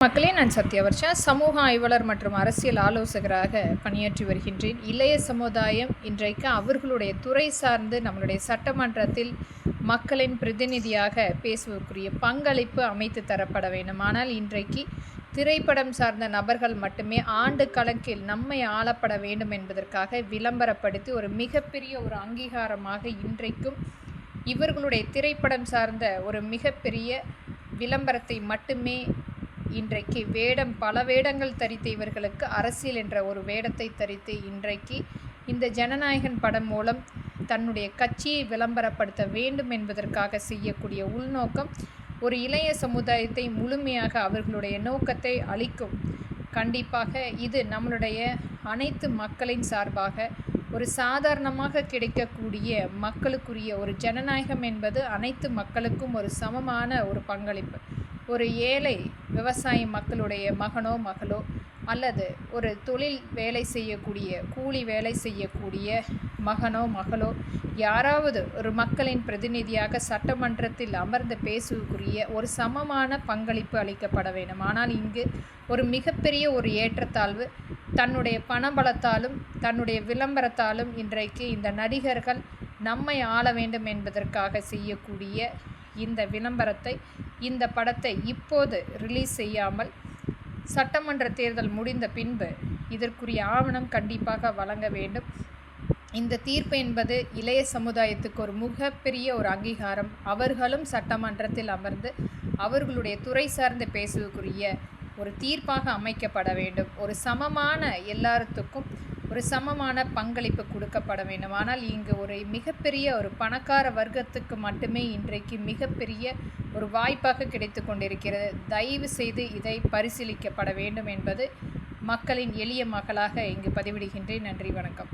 மக்களே, நான் சத்யவர்ஷா, சமூக ஆய்வாளர் மற்றும் அரசியல் ஆலோசகராக பணியாற்றி வருகின்றேன். இளைய சமுதாயம் இன்றைக்கு அவர்களுடைய துறை சார்ந்து நம்மளுடைய சட்டமன்றத்தில் மக்களின் பிரதிநிதியாக பேசுவதற்குரிய பங்களிப்பு அமைத்து தரப்பட வேண்டும். ஆனால் இன்றைக்கு திரைப்படம் சார்ந்த நபர்கள் மட்டுமே ஆண்டு கணக்கில் நம்மை ஆளப்பட வேண்டும் என்பதற்காக விளம்பரப்படுத்தி ஒரு மிகப்பெரிய ஒரு அங்கீகாரமாக இன்றைக்கும் இவர்களுடைய திரைப்படம் சார்ந்த ஒரு மிகப்பெரிய விளம்பரத்தை மட்டுமே இன்றைக்கு பல வேடங்கள் தரித்த இவர்களுக்கு அரசியல் என்ற ஒரு வேடத்தை தரித்து இன்றைக்கு இந்த ஜனநாயகன் படம் மூலம் தன்னுடைய கட்சியை விளம்பரப்படுத்த வேண்டும் என்பதற்காக செய்யக்கூடிய உள்நோக்கம் ஒரு இளைய சமுதாயத்தை முழுமையாக அவர்களுடைய நோக்கத்தை அளிக்கும். கண்டிப்பாக இது நம்மளுடைய அனைத்து மக்களின் சார்பாக ஒரு சாதாரணமாக கிடைக்கக்கூடிய மக்களுக்குரிய ஒரு ஜனநாயகம் என்பது அனைத்து மக்களுக்கும் ஒரு சமமான ஒரு பங்களிப்பு. ஒரு ஏழை விவசாய மக்களுடைய மகனோ மகளோ அல்லது ஒரு தொழில் வேலை செய்யக்கூடிய கூலி வேலை செய்யக்கூடிய மகனோ மகளோ யாராவது ஒரு மக்களின் பிரதிநிதியாக சட்டமன்றத்தில் அமர்ந்து பேசுவதற்குரிய ஒரு சமமான பங்களிப்பு அளிக்கப்பட வேண்டும். ஆனால் இங்கு ஒரு மிகப்பெரிய ஒரு ஏற்றத்தாழ்வு தன்னுடைய பணபலத்தாலும் தன்னுடைய விளம்பரத்தாலும் இன்றைக்கு இந்த நடிகர்கள் நம்மை ஆள வேண்டும் என்பதற்காக செய்யக்கூடிய இந்த விளம்பரத்தை இந்த படத்தை இப்போது ரிலீஸ் செய்யாமல் சட்டமன்ற தேர்தல் முடிந்த பின்பு இதற்குரிய ஆவணம் கண்டிப்பாக வழங்க வேண்டும். இந்த தீர்ப்பு என்பது இளைய சமுதாயத்துக்கு ஒரு மிகப்பெரிய ஒரு அங்கீகாரம். அவர்களும் சட்டமன்றத்தில் அமர்ந்து அவர்களுடைய துறை சார்ந்து பேசுவதற்குரிய ஒரு தீர்ப்பாக அமைக்கப்பட வேண்டும். ஒரு சமமான எல்லாத்துக்கும் ஒரு சமமான பங்களிப்பு கொடுக்கப்பட வேண்டும். ஆனால் இங்கு ஒரு மிகப்பெரிய ஒரு பணக்கார வர்க்கத்துக்கு மட்டுமே இன்றைக்கு மிகப்பெரிய ஒரு வாய்ப்பாக கிடைத்து கொண்டிருக்கிறது. தயவு செய்து இதை பரிசீலிக்கப்பட வேண்டும் என்பது மக்களின் எளிய மகளாக இங்கு பதிவிடுகின்றேன். நன்றி, வணக்கம்.